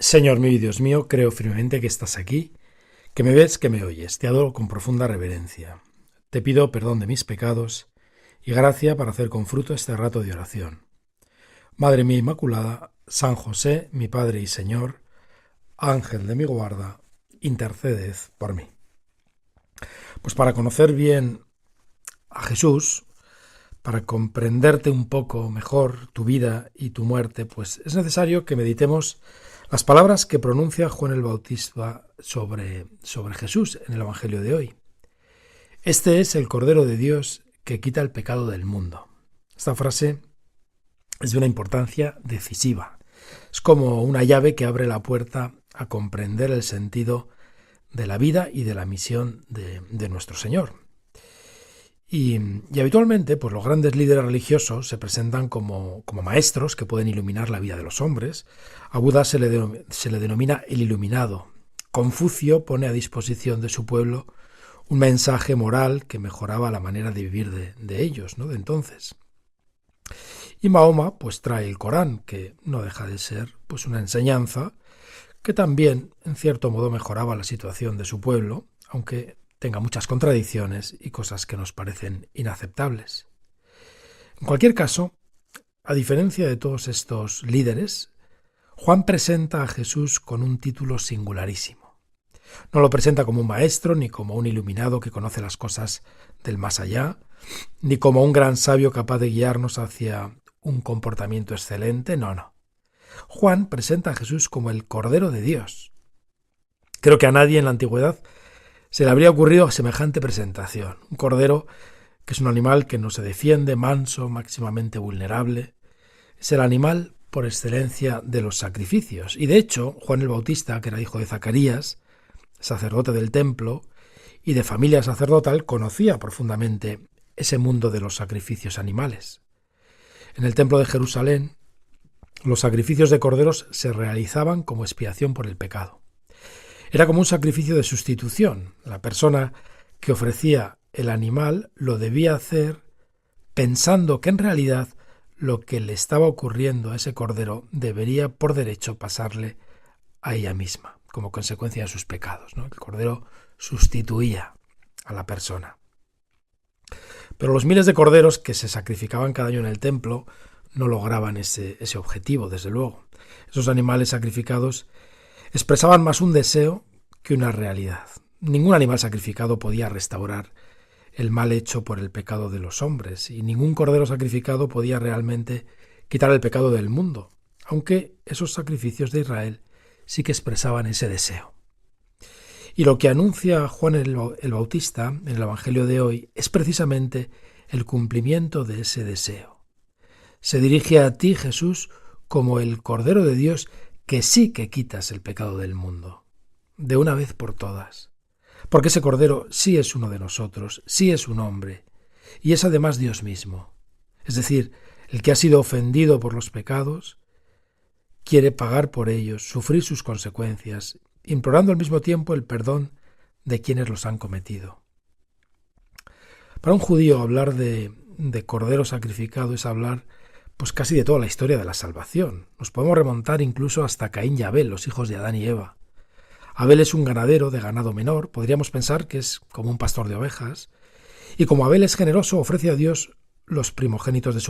Señor mío y Dios mío, creo firmemente que estás aquí, que me ves, que me oyes. Te adoro con profunda reverencia. Te pido perdón de mis pecados y gracia para hacer con fruto este rato de oración. Madre mía Inmaculada, San José, mi Padre y Señor, Ángel de mi guarda, interceded por mí. Pues para conocer bien a Jesús, para comprenderte un poco mejor tu vida y tu muerte, pues es necesario que meditemos las palabras que pronuncia Juan el Bautista sobre Jesús en el Evangelio de hoy. Este es el Cordero de Dios que quita el pecado del mundo. Esta frase es de una importancia decisiva. Es como una llave que abre la puerta a comprender el sentido de la vida y de la misión de nuestro Señor. Y habitualmente, pues los grandes líderes religiosos se presentan como maestros que pueden iluminar la vida de los hombres. A Buda se le denomina el iluminado. Confucio pone a disposición de su pueblo un mensaje moral que mejoraba la manera de vivir de ellos, ¿no? De entonces. Y Mahoma pues trae el Corán, que no deja de ser pues una enseñanza que también en cierto modo mejoraba la situación de su pueblo, aunque tenga muchas contradicciones y cosas que nos parecen inaceptables. En cualquier caso, a diferencia de todos estos líderes, Juan presenta a Jesús con un título singularísimo. No lo presenta como un maestro, ni como un iluminado que conoce las cosas del más allá, ni como un gran sabio capaz de guiarnos hacia un comportamiento excelente, no. Juan presenta a Jesús como el Cordero de Dios. Creo que a nadie en la antigüedad se le habría ocurrido semejante presentación. Un cordero que es un animal que no se defiende, manso, máximamente vulnerable. Es el animal por excelencia de los sacrificios. Y de hecho, Juan el Bautista, que era hijo de Zacarías, sacerdote del templo y de familia sacerdotal, conocía profundamente ese mundo de los sacrificios animales. En el templo de Jerusalén, los sacrificios de corderos se realizaban como expiación por el pecado. Era como un sacrificio de sustitución. La persona que ofrecía el animal lo debía hacer pensando que en realidad lo que le estaba ocurriendo a ese cordero debería por derecho pasarle a ella misma, como consecuencia de sus pecados, ¿no? El cordero sustituía a la persona. Pero los miles de corderos que se sacrificaban cada año en el templo no lograban ese objetivo, desde luego. Esos animales sacrificados expresaban más un deseo que una realidad. Ningún animal sacrificado podía restaurar el mal hecho por el pecado de los hombres, y ningún cordero sacrificado podía realmente quitar el pecado del mundo, aunque esos sacrificios de Israel sí que expresaban ese deseo. Y lo que anuncia Juan el Bautista en el Evangelio de hoy es precisamente el cumplimiento de ese deseo. Se dirige a ti, Jesús, como el Cordero de Dios que sí que quitas el pecado del mundo, de una vez por todas. Porque ese Cordero sí es uno de nosotros, sí es un hombre, y es además Dios mismo. Es decir, el que ha sido ofendido por los pecados, quiere pagar por ellos, sufrir sus consecuencias, implorando al mismo tiempo el perdón de quienes los han cometido. Para un judío hablar de Cordero sacrificado es hablar pues casi de toda la historia de la salvación. Nos podemos remontar incluso hasta Caín y Abel, los hijos de Adán y Eva. Abel es un ganadero de ganado menor, podríamos pensar que es como un pastor de ovejas, y como Abel es generoso, ofrece a Dios los primogénitos de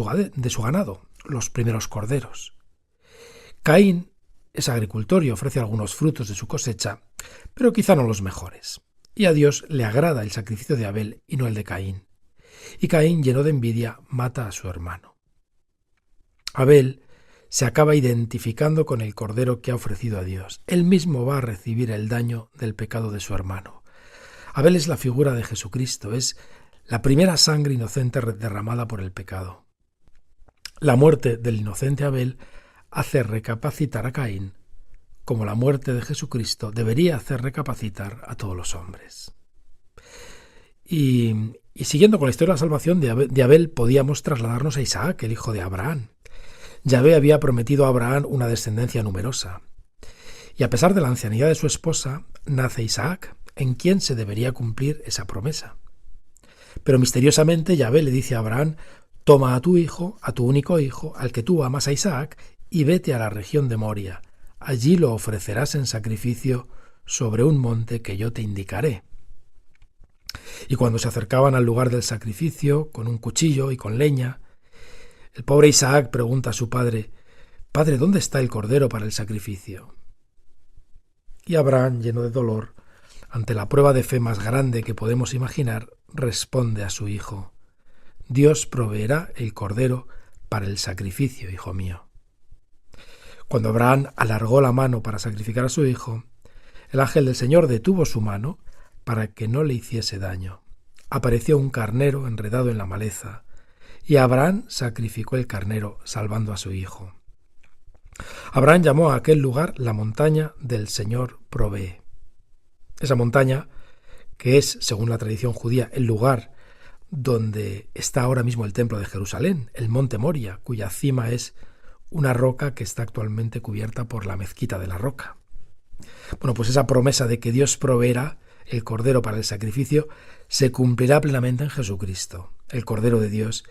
su ganado, los primeros corderos. Caín es agricultor y ofrece algunos frutos de su cosecha, pero quizá no los mejores. Y a Dios le agrada el sacrificio de Abel y no el de Caín. Y Caín, lleno de envidia, mata a su hermano. Abel se acaba identificando con el cordero que ha ofrecido a Dios. Él mismo va a recibir el daño del pecado de su hermano. Abel es la figura de Jesucristo, es la primera sangre inocente derramada por el pecado. La muerte del inocente Abel hace recapacitar a Caín, como la muerte de Jesucristo debería hacer recapacitar a todos los hombres. Y siguiendo con la historia de la salvación de Abel, podíamos trasladarnos a Isaac, el hijo de Abraham. Yahvé había prometido a Abraham una descendencia numerosa. Y a pesar de la ancianidad de su esposa, nace Isaac, en quien se debería cumplir esa promesa. Pero misteriosamente Yahvé le dice a Abraham: toma a tu hijo, a tu único hijo, al que tú amas, a Isaac, y vete a la región de Moria, allí lo ofrecerás en sacrificio sobre un monte que yo te indicaré. Y cuando se acercaban al lugar del sacrificio, con un cuchillo y con leña, el pobre Isaac pregunta a su padre: «Padre, ¿dónde está el cordero para el sacrificio?». Y Abraham, lleno de dolor, ante la prueba de fe más grande que podemos imaginar, responde a su hijo: «Dios proveerá el cordero para el sacrificio, hijo mío». Cuando Abraham alargó la mano para sacrificar a su hijo, el ángel del Señor detuvo su mano para que no le hiciese daño. Apareció un carnero enredado en la maleza, y Abraham sacrificó el carnero, salvando a su hijo. Abraham llamó a aquel lugar la montaña del Señor provee. Esa montaña, que es, según la tradición judía, el lugar donde está ahora mismo el templo de Jerusalén, el monte Moria, cuya cima es una roca que está actualmente cubierta por la mezquita de la roca. Bueno, pues esa promesa de que Dios proveerá el cordero para el sacrificio se cumplirá plenamente en Jesucristo, el Cordero de Dios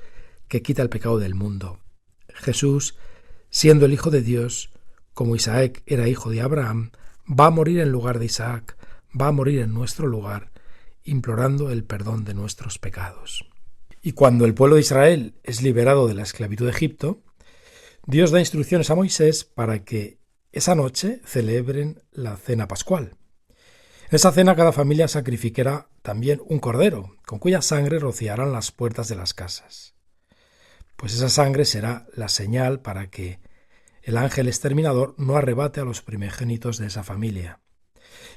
que quita el pecado del mundo. Jesús, siendo el Hijo de Dios, como Isaac era hijo de Abraham, va a morir en lugar de Isaac, va a morir en nuestro lugar, implorando el perdón de nuestros pecados. Y cuando el pueblo de Israel es liberado de la esclavitud de Egipto, Dios da instrucciones a Moisés para que esa noche celebren la cena pascual. En esa cena cada familia sacrificará también un cordero, con cuya sangre rociarán las puertas de las casas. Pues esa sangre será la señal para que el ángel exterminador no arrebate a los primogénitos de esa familia.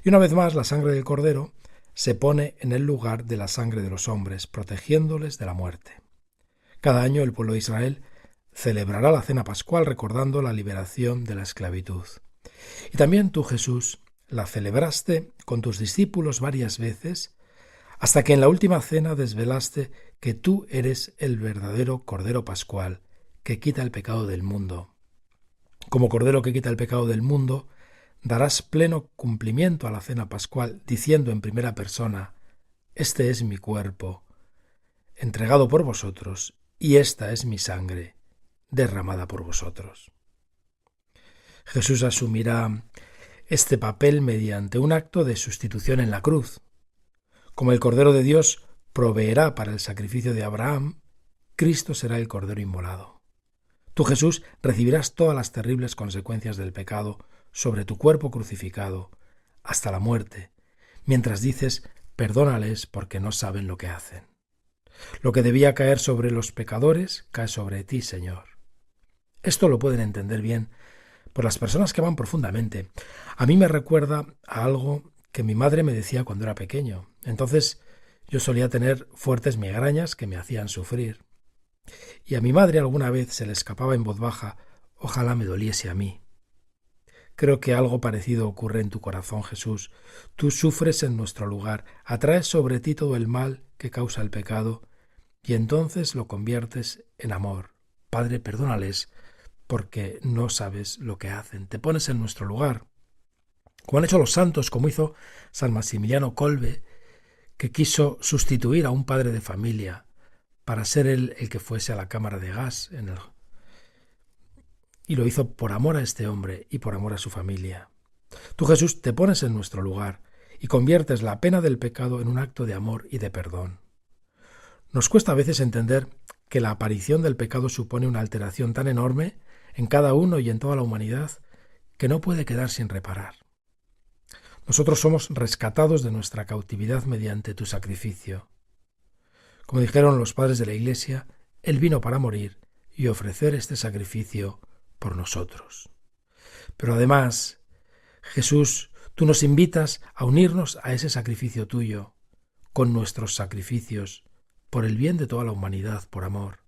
Y una vez más la sangre del cordero se pone en el lugar de la sangre de los hombres, protegiéndoles de la muerte. Cada año el pueblo de Israel celebrará la cena pascual recordando la liberación de la esclavitud. Y también tú, Jesús, la celebraste con tus discípulos varias veces, hasta que en la última cena desvelaste que tú eres el verdadero Cordero Pascual que quita el pecado del mundo. Como Cordero que quita el pecado del mundo, darás pleno cumplimiento a la cena pascual, diciendo en primera persona: «Este es mi cuerpo, entregado por vosotros, y esta es mi sangre, derramada por vosotros». Jesús asumirá este papel mediante un acto de sustitución en la cruz. Como el Cordero de Dios proveerá para el sacrificio de Abraham, Cristo será el Cordero inmolado. Tú, Jesús, recibirás todas las terribles consecuencias del pecado sobre tu cuerpo crucificado, hasta la muerte, mientras dices: «Perdónales porque no saben lo que hacen». Lo que debía caer sobre los pecadores cae sobre ti, Señor. Esto lo pueden entender bien por las personas que van profundamente. A mí me recuerda a algo que mi madre me decía cuando era pequeño. Entonces yo solía tener fuertes migrañas que me hacían sufrir. Y a mi madre alguna vez se le escapaba en voz baja: «Ojalá me doliese a mí». Creo que algo parecido ocurre en tu corazón, Jesús. Tú sufres en nuestro lugar, atraes sobre ti todo el mal que causa el pecado, y entonces lo conviertes en amor. Padre, perdónales, porque no sabes lo que hacen. Te pones en nuestro lugar, como han hecho los santos, como hizo San Maximiliano Kolbe, que quiso sustituir a un padre de familia para ser él el que fuese a la cámara de gas y lo hizo por amor a este hombre y por amor a su familia. Tú, Jesús, te pones en nuestro lugar y conviertes la pena del pecado en un acto de amor y de perdón. Nos cuesta a veces entender que la aparición del pecado supone una alteración tan enorme en cada uno y en toda la humanidad que no puede quedar sin reparar. Nosotros somos rescatados de nuestra cautividad mediante tu sacrificio. Como dijeron los padres de la Iglesia, Él vino para morir y ofrecer este sacrificio por nosotros. Pero además, Jesús, tú nos invitas a unirnos a ese sacrificio tuyo, con nuestros sacrificios, por el bien de toda la humanidad, por amor.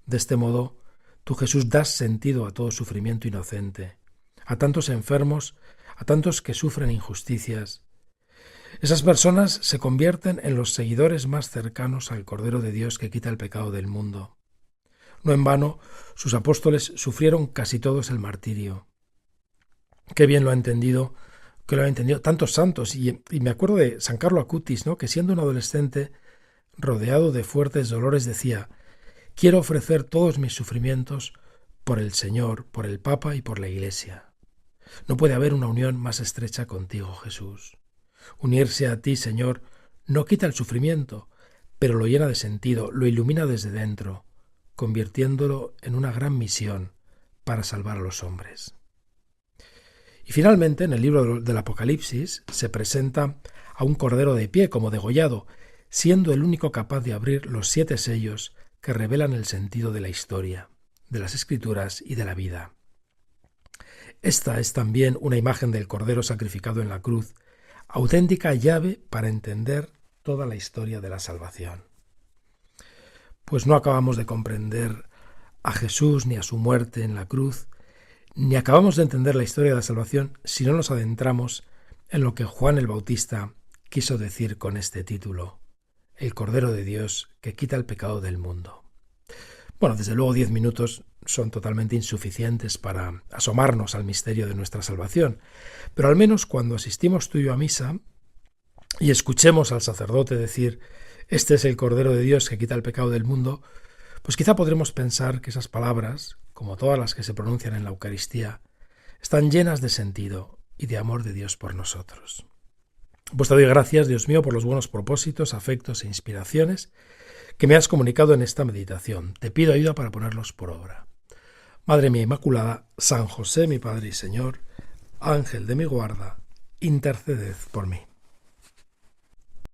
De este modo, tú, Jesús, das sentido a todo sufrimiento inocente, a tantos enfermos, a tantos que sufren injusticias. Esas personas se convierten en los seguidores más cercanos al Cordero de Dios que quita el pecado del mundo. No en vano, sus apóstoles sufrieron casi todos el martirio. Qué bien lo han entendido tantos santos. Y me acuerdo de San Carlo Acutis, ¿no?, que siendo un adolescente rodeado de fuertes dolores decía: «Quiero ofrecer todos mis sufrimientos por el Señor, por el Papa y por la Iglesia». No puede haber una unión más estrecha contigo, Jesús. Unirse a ti, Señor, no quita el sufrimiento, pero lo llena de sentido, lo ilumina desde dentro, convirtiéndolo en una gran misión para salvar a los hombres. Y finalmente, en el libro del Apocalipsis, se presenta a un cordero de pie como degollado, siendo el único capaz de abrir los 7 sellos que revelan el sentido de la historia, de las Escrituras y de la vida. Esta es también una imagen del cordero sacrificado en la cruz, auténtica llave para entender toda la historia de la salvación. Pues no acabamos de comprender a Jesús ni a su muerte en la cruz, ni acabamos de entender la historia de la salvación si no nos adentramos en lo que Juan el Bautista quiso decir con este título, el Cordero de Dios que quita el pecado del mundo. Bueno, desde luego 10 minutos son totalmente insuficientes para asomarnos al misterio de nuestra salvación, pero al menos cuando asistimos tú y yo a misa y escuchemos al sacerdote decir «Este es el Cordero de Dios que quita el pecado del mundo», pues quizá podremos pensar que esas palabras, como todas las que se pronuncian en la Eucaristía, están llenas de sentido y de amor de Dios por nosotros. Pues te doy gracias, Dios mío, por los buenos propósitos, afectos e inspiraciones que me has comunicado en esta meditación. Te pido ayuda para ponerlos por obra. Madre mía Inmaculada, San José, mi Padre y Señor, Ángel de mi guarda, interceded por mí.